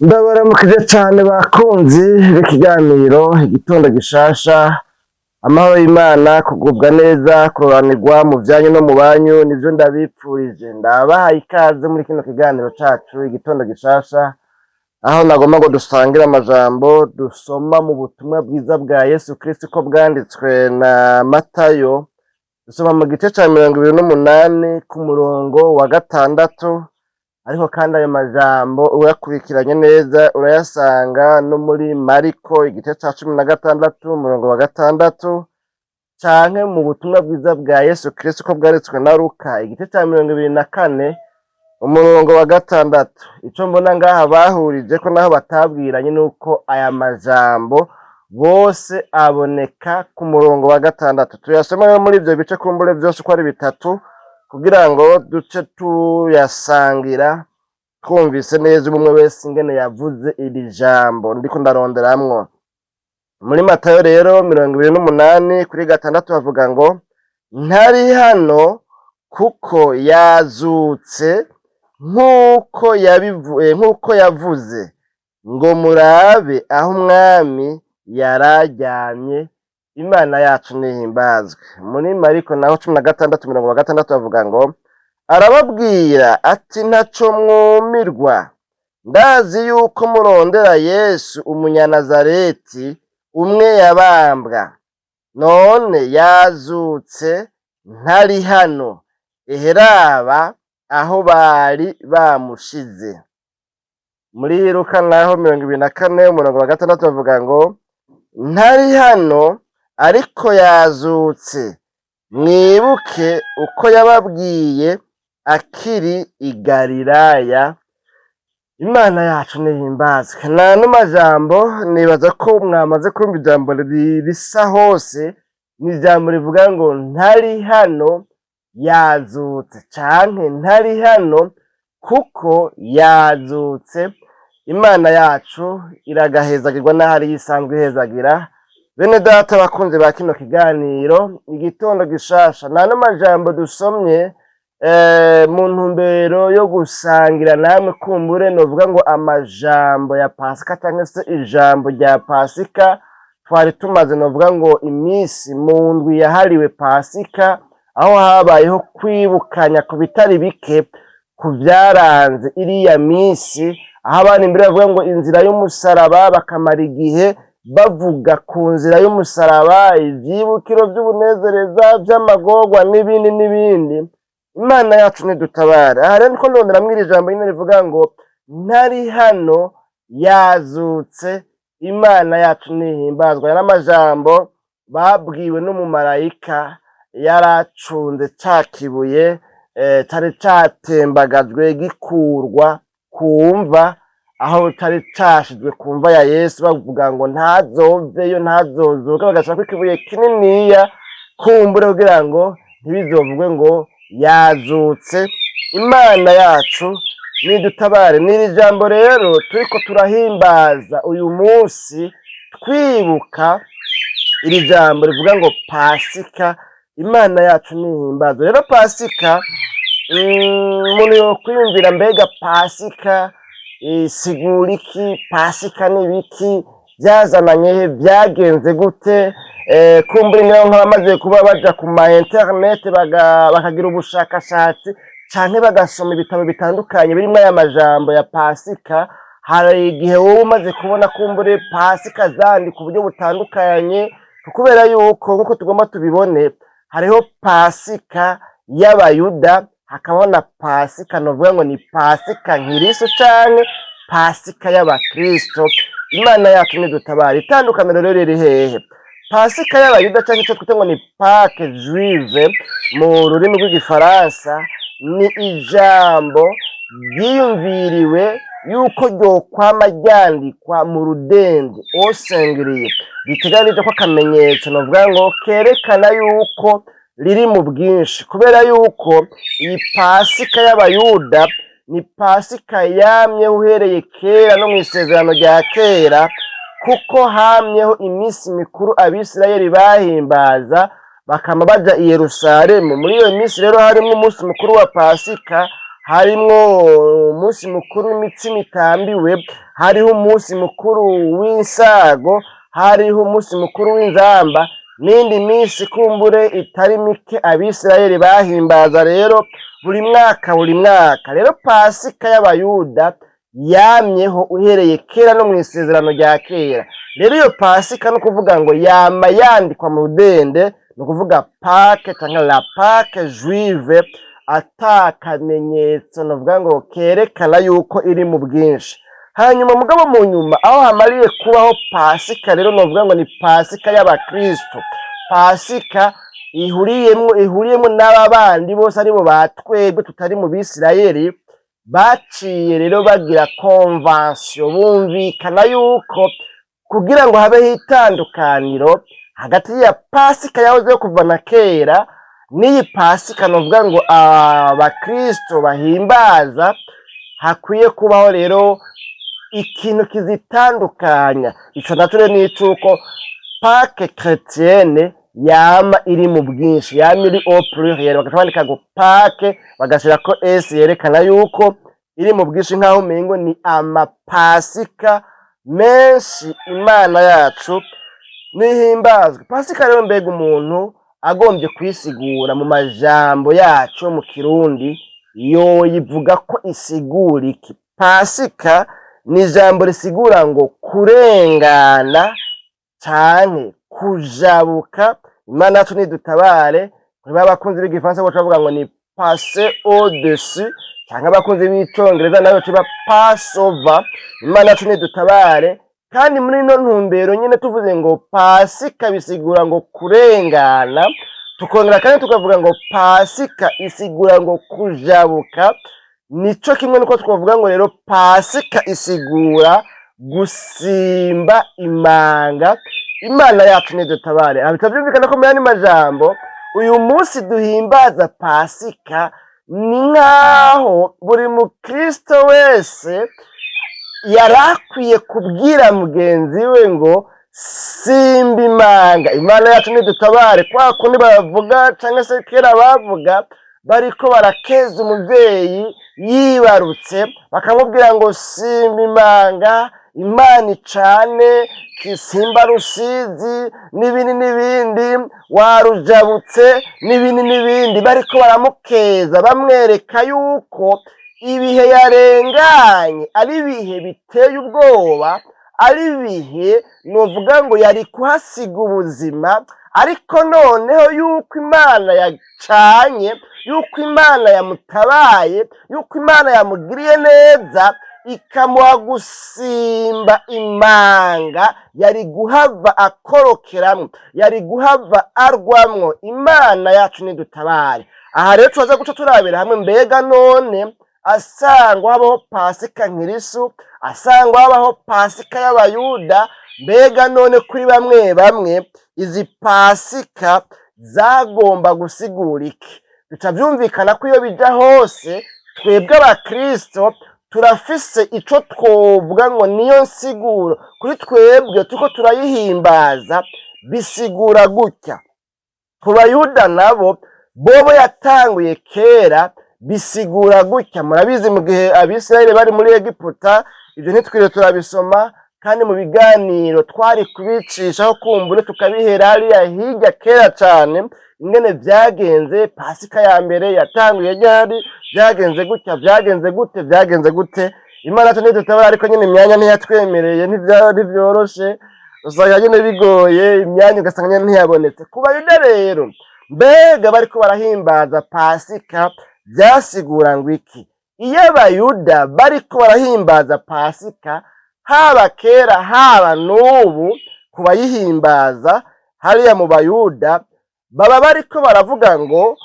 Ndabaramukije cane bakunzi b'ikiganiro igitondo gishasha, amahoro y'Imana, kugubwa neza, kuroranirwa mu vyanyu no mu banyu nivyo ndabipfurije. Ndabahaye ikaze muri kino kiganiro cacu igitondo gishasha, aho nagomba ngo dusangire amajambo dusoma mu butumwa bwiza bwa Yesu Kristo ko bwanditswe na Matayo, dusoma mu gice ca 28 ku murongo wa 6. Ariko kandi ayo majambo uyakurikiranye neza urayasanga no muri Mariko igice ca 16 umurongo wa 6, canke mu butumwa bwiza bwa Yesu Kristo ko bwaritswe na Luka igice ca 24 umurongo wa 6. Ico mbona ngaha bahurije ko naho batabwiranye nuko aya majambo bose aboneka ku murongo wa 6. Tuyasoma rero muri ivyo bice kumbure vyose uko ari bitatu, kugira ngo duce tuyasangira twumvise neza umwe wese ingene yavuze iri jambo ndiko ndaronderamwo. Muri Matayo rero 28 kuri 6 bavuga ngo ntari hano kuko yazutse nk'uko yavuze ngo murabe aho umwami yararyamye. Imana yacu nihimbazwe. Muri Mariko naho 16 umurongo wa 6 bavuga ngo arababwira ati ntaco mwumirwa, ndazi yuko murondera Yesu umunyanazareti umwe yabambwa, none yazutse ntari hano, eheraba aho bari bamushize. Muri Luka naho 24 umurongo wa 6 bavuga ngo ntari hano ariko yazutse, mwibuke uko yababwiye akiri i Galilaya. Imana yacu nihimbazwe. N'ano majambo nibaza ko mwamaze kumva ijambo risa hose, ni ijambo rivuga ngo ntari hano yazutse, canke ntari hano kuko yazutse. Imana yacu iragahezagirwa n'ahari yisanzwe ihezagira. Bene data bakunze ba kino kiganiro igitondo gishasha, n'ano majambo dusomye mu ntumbero yo gusangira namwe kumbure novuga ngo amajambo ya Pasika cyangwa se ijambo rya Pasika. Twari tumaze novuga ngo imisi mu ndwi yahariwe Pasika, aho habayeho kwibukanya ku bitari bike ku vyaranze iriya misi, aho abana imbere bavuga ngo inzira y'umusaraba, bakamara igihe bavuga ku nzira y'umusaraba, ivyibukiro vy'ubunezereza, vy'amagorwa n'ibindi n'ibindi. Imana yacu nidutabara. Aha rero niko ndonderamwo iri jambo nyene rivuga ngo ntari hano yazutse. Imana yacu nihimbazwa. Yari amajambo babwiwe n'umumarayika yaracunze ca kibuye cari catembagajwe gikurwa kumva, aho cari cashizwe kumva ya Yesu, bavuga ngo ntazoveyo ntazozuka, bagashaka ko ikibuye kininiya kumbure kugira ngo ntibizovugwe ngo yazutse. Imana yacu nidutabare. N'iri jambo rero turiko turahimbaza uyu munsi, twibuka iri jambo rivuga ngo Pasika. Imana yacu nihimbazwe. Rero Pasika, umuntu yokwiyumvira mbega Pasika isigura iki? Pasika ni biki? Byazananye he? Byagenze gute? Kumbure niyo nk'abamaze kuba baja ku ma internet bakagira ubushakashatsi canke bagasoma ibitabo bitandukanye birimwo aya majambo ya Pasika. Hari igihe wowe umaze kubona kumbure Pasika zandi ku buryo butandukanye, kubera yuko nk'uko tugomba tubibone, hariho Pasika y'Abayuda, hakabaho na Pasika novuga ngo ni Pasika nkirisu canke Pasika y'Abakristo. Imana yacu nidutabara. Itandukaniro rero riri hehe? Pasika y'Abayuda canke ico twita ngo ni Pâques Juive mu rurimi rw'igifaransa, ni ijambo ryiyumviriwe yuko ryokwama ryandikwa mu rudende au singulier, biteganije ko akamenyetso novuga ngo kerekana yuko riri mu bwinshi, kubera yuko iyi Pasika y'Abayuda ni Pasika yamyeho uhereye kera no mw'isezerano rya kera, kuko hamyeho iminsi mikuru Abisirayeli bahimbaza bakama baja i Yerusalemu. Muri iyo minsi rero harimwo umunsi mukuru wa Pasika, harimwo umunsi mukuru w'imitsima itambiwe, hariho umunsi mukuru w'insago, hariho umunsi mukuru w'inzamba n'indi minsi kumbure itari mike abisirayeli bahimbaza rero buri mwaka. Rero pasika y'abayuda yamyeho uhereye kera no mu isezerano rya kera. Rero iyo pasika no kuvuga ngo yama yandikwa mu rudende, no kuvuga Pâque cyangwa la Pâque juive, atakamenyetso novuga ngo kerekana yuko iri mu bwinshi. Hanyuma mugabo mu nyuma aho hamariye kubaho pasika rero novuga ngo ni pasika y'abakristo, pasika ihuriyemo n'aba bandi bose aribo batwebwe tutari mu bisirayeli, baciye rero bagira convention, bumvikana yuko kugira ngo habeho itandukaniro hagati ya pasika yahozeho kuva na kera n'iyi pasika novuga ngo abakristo bahimbaza, hakwiye kubaho rero ikintu kizitandukanya. Ico naco rero ni icuko Pâque chrétienne yama iri mu bwinshi, yama iri au pluriel, bagaca bandika ngo Pâque bagashirako s yerekana yuko iri mu bwinshi, nk'aho umengo ni amapasika menshi Imana yacu nihimbazwe. Pasika rero mbega umuntu agombye kwisigura mu majambo yacu mu Kirundi yoyivuga ko isigura iki? Pasika ni ijambo risigura ngo kurengana canke kujabuka. Imana yacu nidutabare. Kuri bakunzi b'igifaransa boca bavuga ngo ni passer au-dessus, canke abakunzi b'icongereza nayo ciba Passover. Imana yacu nidutabare. Kandi muri ino ntumbero nyene tuvuze ngo pasika bisigura ngo kurengana, tukongera kandi tukavuga ngo pasika isigura ngo kujabuka, nico kimwe nuko twavuga ngo rero pasika isigura gusimba imanga. Imana yacu nidutabare. Bitavyumvikana ko muri majambo uyu munsi duhimbaza pasika ni nkaho buri mukristo wese yarakwiye kubwira mugenzi we ngo simba imanga. Imana yacu nidutabare. Kwa kundi bavuga canke se kera bavuga bariko barakeza umuvyeyi yibarutse, bakamubwira ngo simba imanga, Imana icane, kisimba rusizi n'ibindi warujabutse n'ibindi, bariko baramukeza bamwereka yuko ibihe yarenganye ari ibihe biteye ubwoba, ari ibihe novuga ngo yari kuhasiga ubuzima, ariko noneho yuko Imana yacanye, yuko Imana yamutabaye, yuko Imana yamugiriye neza, ikamuha gusimba imanga yari guhava akorokeramwo, yari guhava arwamwo. Imana yacu nidutabare. Aha rero tuza guca turabira hamwe mbega none asangwa habaho pasika nkirisu, asangwa habaho pasika y'abayuda, mbega none kuri bamwe izi pasika zagomba gusigura iki? Bitavyumvikana ko iyo bija hose twebwe abakristo turafise ico twovuga ngo niyo nsiguro kuri twebwe tuko turayihimbaza, bisigura gutya. Ku bayuda nabo bobo yatanguye kera, bisigura gutya. Murabizi mu gihe abisirayeli bari muri Egiputa, ivyo ntitwire turabisoma, kandi mu biganiro twari kubicishaho kumbure tukabihera hariya hirya kera cane, ingene vyagenze. Pasika ya mbere yatanguye ryari, vyagenze gutya, vyagenze gute. Imana yacu nidutabara, ariko nyene imyanya ntiyatwemereye, ntivyoroshe, usanga nyene bigoye, imyanya ugasanga nyene ntiyabonetse. Ku bayuda rero mbega bariko barahimbaza pasika vyasigura ngo iki? Iyo abayuda bariko barahimbaza pasika, haba kera haba n'ubu, ku bayihimbaza hariya mu bayuda baba bariko baravuga ngo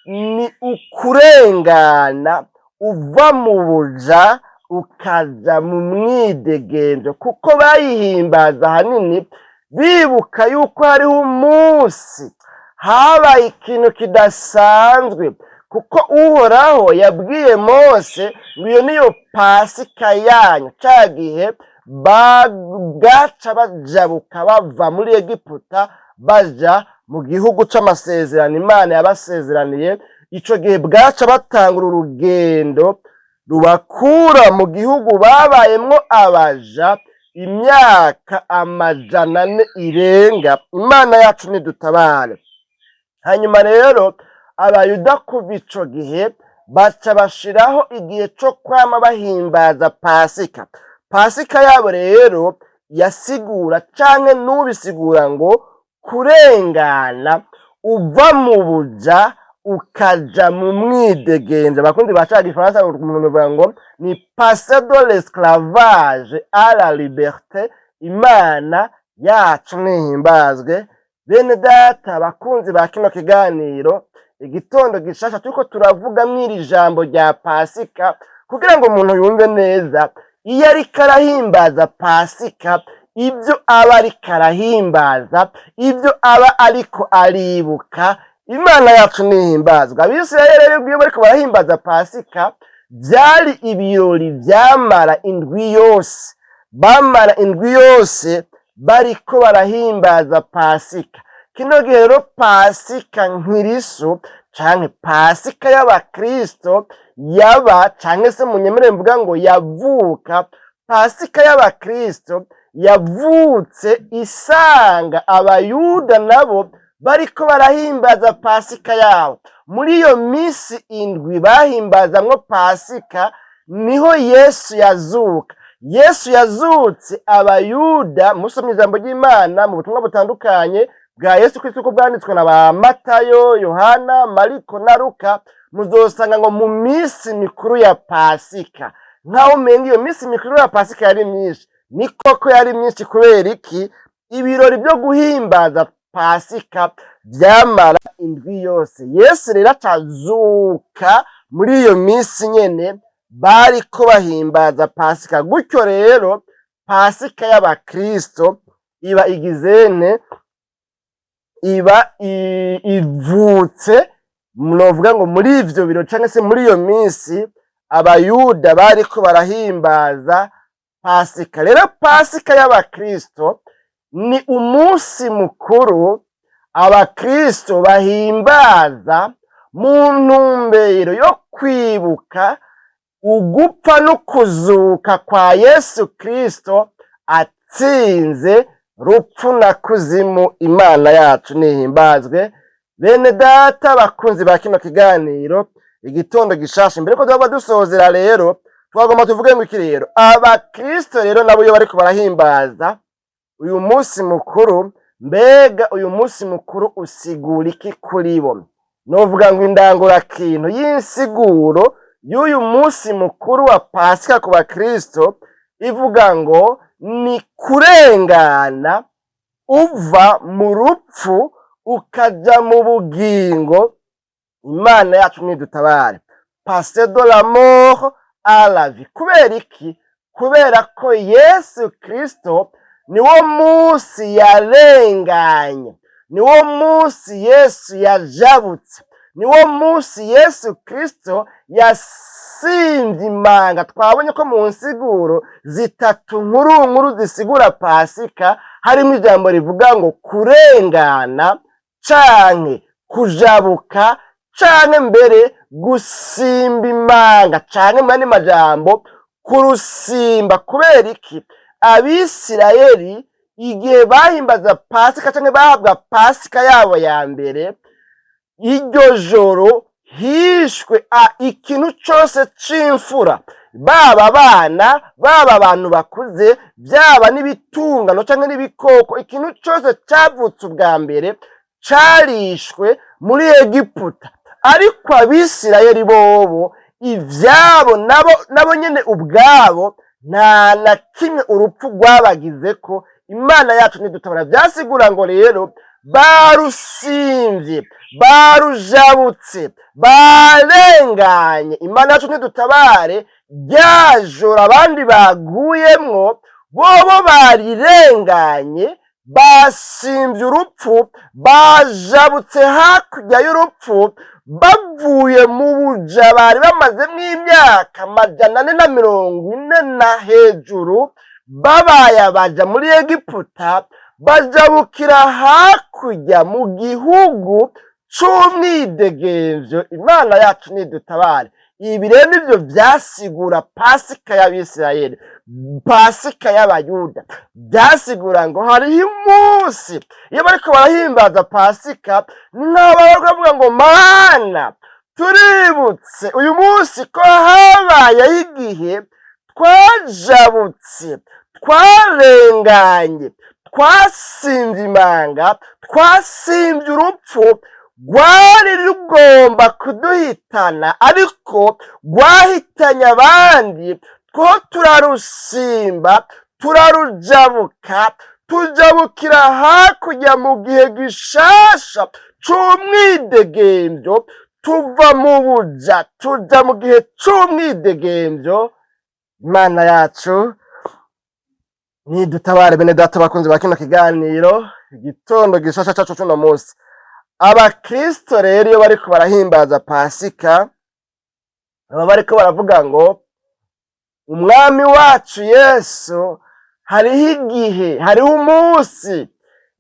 ni ukurengana uva mu buja ukaja mu mwidegenzo, kuko bayihimbaza hanini bibuka yuko hariho umunsi habaye ikintu kidasanzwe, kuko Uhoraho yabwiye Mose ngo iyo niyo pasika yanyu, ca gihe bagaca bajabuka bava muri Egiputa baja mu gihugu c'amasezerano Imana yabasezeraniye. ico gihe bwaca batangura urugendo rubakura mu gihugu babayemwo abaja imyaka 400 irenga. Imana yacu nidutabare. Hanyuma rero abayuda kuva ico gihe baca bashiraho igihe co kwama bahimbaza Pasika. Pasika yabo rero yasigura canke nubisigura ngo kurengana uva mu buja ukaja mu mwidegenza. Bakundi baca igifaransa umuntu bavuga ngo ni passer de l'esclavage à la liberté. Imana yacu nihimbazwe. Bene data bakunzi ba kino kiganiro, igitondo gishasha turiko turavuga mw'iri jambo rya Pasika kugira ngo umuntu yumve neza iyo ariko arahimbaza Pasika ibyo aba ariko arahimbaza, ibyo aba ariko aribuka. Imana yacu nihimbazwa. Abisirayeli rero iyo bariko barahimbaza Pasika byari ibirori byamara indwi yose, bamara indwi yose bariko barahimbaza Pasika. Kino gihe rero Pasika nkirisu canke Pasika y'abakristo yaba canke se munyemere mvuga ngo yavuka, Pasika y'abakristo yavutse isanga abayuda nabo bariko barahimbaza Pasika yabo. Muri iyo misi indwi bahimbazamwo Pasika niho Yesu yazuka. Yesu yazutse abayuda, musomye ijambo ry'Imana mu butumwa butandukanye bwa Yesu Kristo uko bwanditswe na ba Matayo, Yohana, Mariko na Luka, muzosanga ngo mu misi mikuru ya Pasika. Nkaho umenga iyo misi mikuru ya Pasika yari myinshi. Ni koko yari myinshi kubera iki? Ibirori byo guhimbaza Pasika byamara indwi yose. Yesu rero acazuka muri iyo misi nyene bariko bahimbaza Pasika. Gutyo rero Pasika y'abakristo iba igizene, iba ivutse munovuga ngo muri ivyo biro canke se muri iyo misi abayuda bariko barahimbaza Pasika. Rero Pasika y'abakristo ni umunsi mukuru abakristo bahimbaza mu ntumbero yo kwibuka ugupfa no kuzuka kwa Yesu Kristo atsinze rupfu na kuzimu. Imana yacu nihimbazwe. Bene data bakunzi ba kino kiganiro igitondo gishasha, mbere ko twaba dusozera rero twagomba tuvuge ngo iki rero abakristo rero nabo iyo bariko barahimbaza uyu munsi mukuru, mbega uyu munsi mukuru usigura iki kuri bo? Novuga ngo indangura kintu y'insiguro y'uyu munsi mukuru wa Pasika ku bakristo ivuga ngo ni kurengana uva mu rupfu ukaja mu bugingo. Imana yacu nidutabare. Passer de la mort à la vie. Kubera iki? Kubera ko Yesu Kristo niwo munsi yarenganye, niwo munsi Yesu yajabutse, niwo munsi Yesu Kristo yasimvye imanga. Twabonye ko mu nsiguro zitatu nkuru zisigura Pasika harimo ijambo rivuga ngo kurengana canke kujabuka canke mbere gusimba imanga canke mu yandi majambo kurusimba. Kubera iki? Abisirayeli igihe bahimbaza Pasika canke bahabwa Pasika yabo ya mbere, iryo joro hishwe ikintu cose c'imfura, baba abana baba abantu bakuze, byaba n'ibitungano canke n'ibikoko. Ikintu cose cavutse ubwa mbere carishwe muri Egiputa. Ariko abisirayeli bobo ivyabo nabo nyene ubwabo nta na kimwe urupfu rwabagizeko. Imana yacu nidutabara. Vyasigura ngo rero barusimvye, barujabutse, barenganye. Imana yacu nidutabare. Ryajoro abandi baguyemwo bobo barirenganye, basimvye urupfu, bajabutse hakurya y'urupfu, bavuye mu buja bari bamazemwo imyaka 440 na hejuru, babaye abaja muri Egiputa, bajabukira hakurya mu gihugu c'umwidegemvyo. Imana yacu nidutabare. Ibi rero nivyo vyasigura Pasika y'Abisirayeli, Pasika y'Abayuda. Vyasigura ngo hariho umunsi iyo bariko barahimbaza Pasika, bavuga ngo Mana, tuributse uyu munsi ko habayeho igihe twajabutse, twarenganye, twasimvye imanga, twasimvye urupfu rwari rugomba kuduhitana, ariko rwahitanye abandi. Two turarusimba, turarujabuka, tujabukira hakurya mu gihe gishasha c'umwidegemvyo. Tuva mu buja tuja mu gihe c'umwidegemvyo. Imana yacu nidutabare. Bene data bakunzi ba kino kiganiro, igitondo gishasha cacu c'uno munsi, abakristo rero iyo bariko barahimbaza Pasika, baba bariko baravuga ngo umwami wacu Yesu hariho igihe, hariho umunsi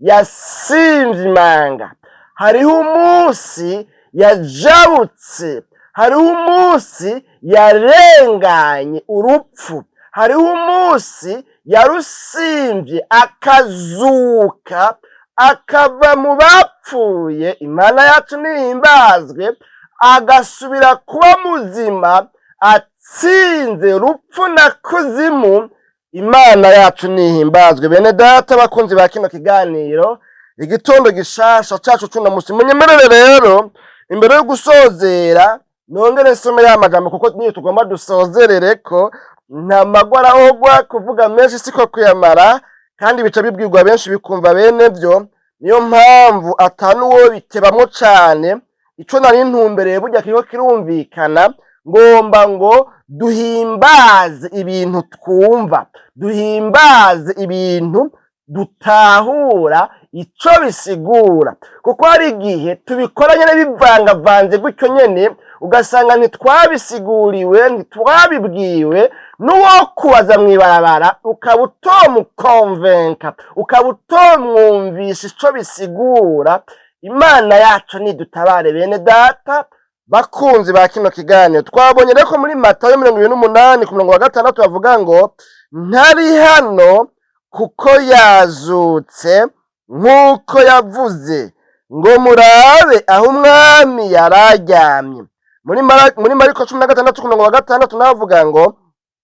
yasimvye imanga, hariho umunsi yajabutse, hariho umunsi yarenganye urupfu, hariho umunsi yarusimvye akazuka, akava mu bapfuye. Imana yacu nihimbazwe, agasubira kuba muzima, atsinze urupfu na kuzimu. Imana yacu nihimbazwe. Bene data bakunzi ba kino kiganiro, igitondo gishasha cacu c'uno musi, munyemerere rero imbere yo gusozera nongere nsome ya magambo, kuko niyo tugomba dusozerereko. Nta magwara ahogwa, kuvuga menshi siko kuyamara, kandi bica bibwirwa benshi bikumva bene vyo. Niyo mpamvu atanuwo bitebamwo cane. Ico nari ntumbereye burya kiriko kirumvikana, ngomba ngo duhimbaze ibintu twumva, duhimbaze ibintu dutahura ico bisigura, kuko hari igihe tubikora nyene bivangavanze gutyo nyene, ugasanga ntitwabisiguriwe, ntitwabibwiwe n'uwo kubaza mw'ibarabara, ukaba utomukonvenka, ukaba utomwumvisha ico bisigura. Imana yacu nidutabare. Bene data bakunzi ba kino kiganiro, twabonye rero ko muri Matayo 28:6 bavuga ngo ntari hano kuko yazutse nk'uko yavuze, ngo murabe aho umwami yararyamye. Muri Mariko 16:6 navuga ngo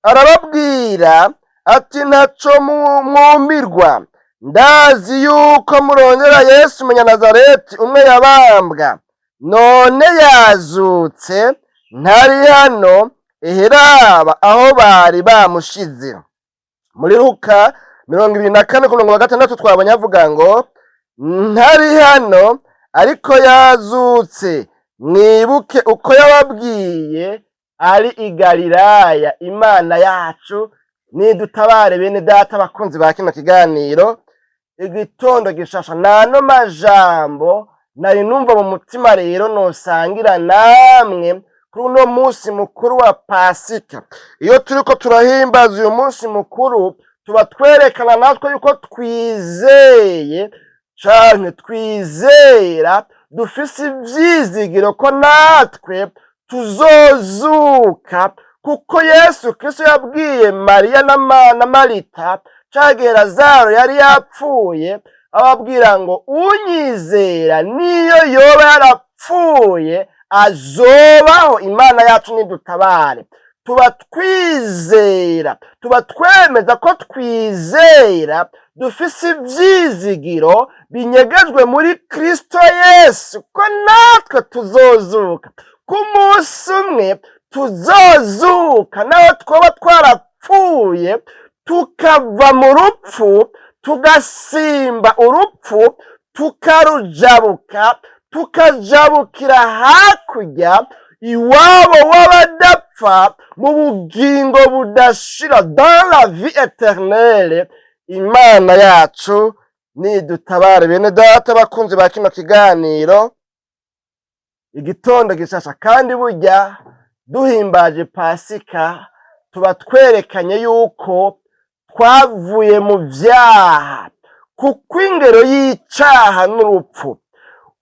arababwira ati ntaco mwumirwa, ndazi yuko murondera Yesu Umunyanazareti, umwe yabambwa, none yazutse, ntari hano, eheraba aho bari bamushize. Muri Luka 24:6 twabonye avuga ngo ntari hano, ariko yazutse, mwibuke uko yababwiye ari i Galilaya. Imana yacu nidutabare. Bene data bakunzi ba kino kiganiro, igitondo gishasha, nano majambo nari numva mu mutima rero nosangira namwe kuri uno munsi mukuru wa Pasika. Iyo turiko turahimbaza uyu munsi mukuru, tuba twerekana natwe yuko twizeye canke twizera, dufise ivyizigiro ko natwe tuzozuka, kuko Yesu Kristo yabwiye Mariya na Marita cagihe Lazaro yari yapfuye, ababwira ngo unyizera niyo yoba yarapfuye azobaho. Imana yacu nidutabare. Tuba twizera, tuba twemeza ko twizera, dufise ivyizigiro binyegejwe muri Kristo Yesu, ko natwe tuzozuka, ku munsi umwe tuzozuka, naho twoba twarapfuye, tukava mu rupfu, tugasimba urupfu, tukarujabuka, tukajabukira hakurya iwabo w'abadapfa, mu bugingo budashira, dans la vie éternelle. Imana yacu nidutabare. Bene data bakunzi ba kino kiganiro, igitondo gishasha, kandi burya duhimbaje Pasika tuba twerekanye yuko twavuye mu vyaha, kuko ingero y'icaha n'urupfu,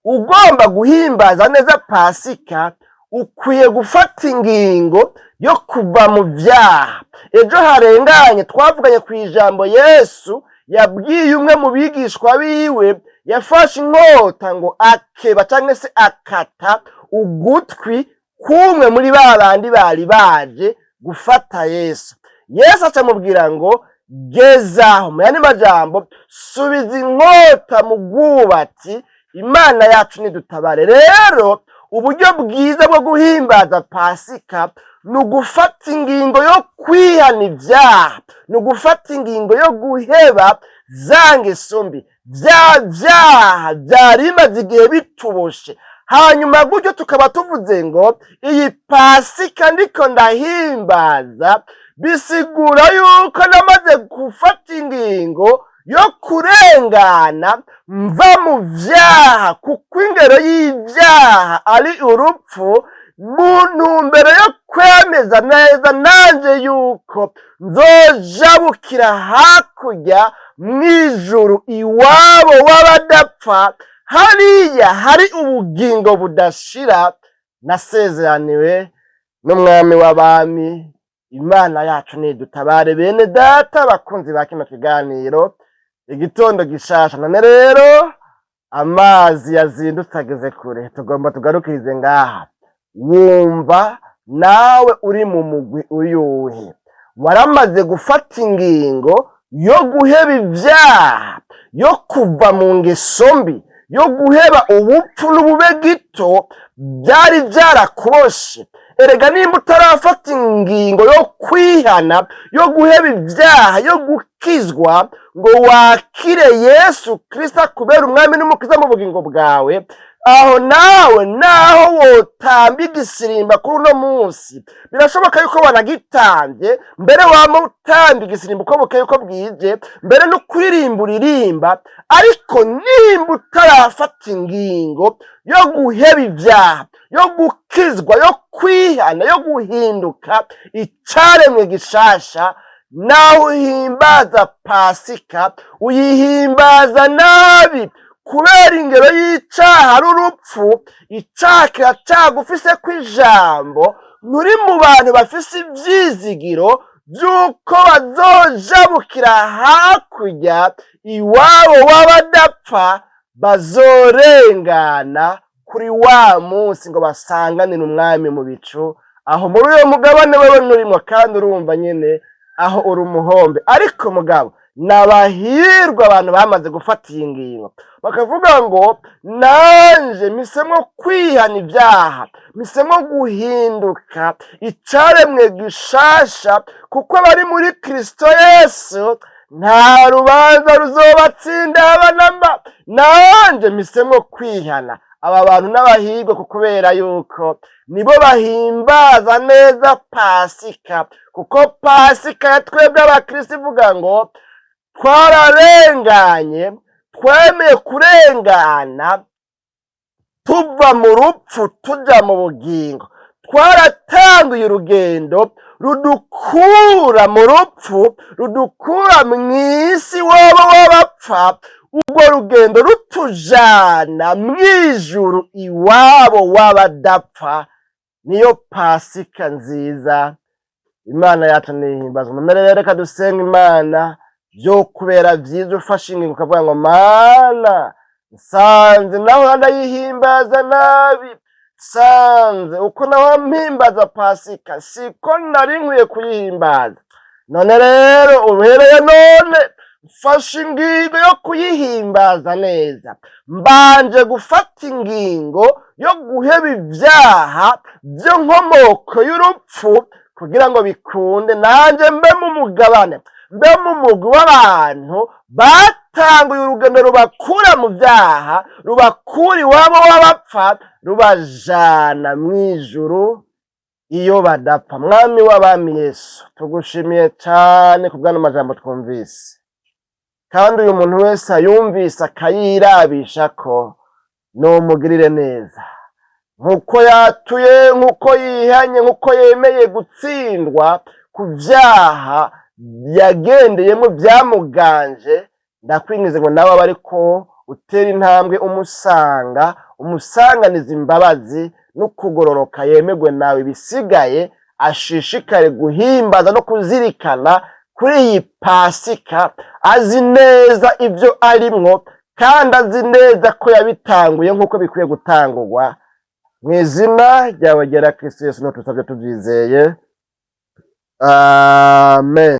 ugomba guhimbaza neza Pasika ukwiye gufata ingingo yo kuva mu vyaha. Ejo harenganye twavuganye ku ijambo Yesu yabwiye umwe mu bigishwa biwe yafashe inkota ngo akeba canke se akata ugutwi kumwe muri babandi bari baje gufata Yesu. Yesu acamubwira ngo gezaho, mu yandi majambo subiza inkota mu bwubati, Imana yacu nidutabare. Rero uburyo bwiza bwo guhimbaza Pasika ni ugufata ingingo yo kwihana ivyaha, ni ugufata ingingo yo guheba za ngeso mbi, vya vyaha vyari bimaze igihe bituboshe. Hanyuma gutyo tukaba tuvuze ngo iyi Pasika ndiko ndahimbaza, bisigura yuko namaze gufata ingingo yo kurengana mva mu vyaha, kuko ingero y'ivyaha ari urupfu, mu ntumbero yo kwemeza neza nanje yuko nzojabukira hakurya mw'ijuru iwabo w'abadapfa, hariya hari ubugingo budashira. Nasezeraniwe n'umwami w'abami. Imana yacu nidutabare. Bene data bakunzi ba kino kiganiro, igitondo gishasha, none rero amazi yazindutse ageze kure, tugomba tugarukirize ngaha. Wumva nawe uri mu mugwi uyuhe? Waramaze gufata ingingo yo guheba ivyaha, yo kuva mu ngeso mbi, yo guheba ubupfu n'ubube gito byari vyarakuboshe? Erega nimba utarafata ingingo yo kwihana, yo guheba ivyaha, yo gukizwa ngo wakire Yesu Kristo kubera umwami n'umukiza mu bugingo bwawe, aho nawe naho wotamba igisirimba kuri uno munsi, birashoboka yuko wanagitambye mbere, wamutamba igisirimba uko bukeye uko bwije, mbere no kuririmba uririmba, ariko nimba utarafata ingingo yo guheba ivyaha, yo gukizwa, yo kwihana, yo guhinduka icaremwe gishasha, naho uhimbaza Pasika uyihimbaza nabi, kubera ingero y'icaha ari urupfu. Icaha kiracagufise kw'ijambo, nturi mu bantu bafise ivyizigiro vy'uko bazojabukira hakurya iwabo w'abadapfa, bazorengana kuri wa munsi ngo basanganire umwami mu bicu. Aho muri uyo mugabane wewe nurimwo, kandi urumva nyene aho uri umuhombe. Ariko mugabo, nabahirwa abantu bamaze gufata iyi ngingo, bakavuga ngo nanje misemwo kwihana ivyaha, misemwo guhinduka icaremwe gishasha, kuko bari muri Kristo Yesu nta rubanza ruzobatsinda haba namba. Nanje misemwo kwihana. Aba bantu n'abahirwa kubera yuko nibo bahimbaza neza Pasika, kuko Pasika ya twebwe abakristo ivuga ngo twararenganye, twemeye kurengana tuva mu rupfu tuja mu bugingo. Twaratanguye urugendo rudukura mu rupfu, rudukura mw'isi wobo w'abapfa, urwo rugendo rutujana mw'ijuru iwabo w'abadapfa. Niyo Pasika nziza. Imana yacu nihimbazwa. None reka dusenga Imana, byo kubera vyiza ufashe ingingo ukavuga ngo Mana nsanze naho ndayihimbaza nabi, nsanze uko naho mpimbaza Pasika siko nari nkwiye kuyihimbaza. None rero uhereye none mfashe ingingo yo kuyihimbaza neza, mbanje gufata ingingo yo guheba ivyaha vyo nkomoko y'urupfu, kugira ngo bikunde nanje mbe mu mugabane, mbe mu mugwi w'abantu batanguye urugendo rubakura mu vyaha, rubakura iwabo w'abapfa, rubajana mw'ijuru iyo badapfa. Mwami w'abami Yesu, tugushimiye cane kubw'ano majambo twumvise, kandi uyu muntu wese ayumvise akayirabisha ko nomugirire neza, nkuko yatuye, nkuko yihanye, nkuko yemeye gutsindwa ku vyaha yagendeyemo byamuganje. Ndakwingize ngo nawe abariko utera intambwe umusanga, umusanganiza imbabazi no kugororoka, yemerwe nawe. Ibisigaye ashishikare guhimbaza no kuzirikana kuri iyi Pasika, azi neza ibyo arimwo kandi azi neza ko yabitanguye nk'uko bikwiye gutangurwa. Mu izina ryawe ryera Kristo Yesu niho tusabye tubyizeye, amen.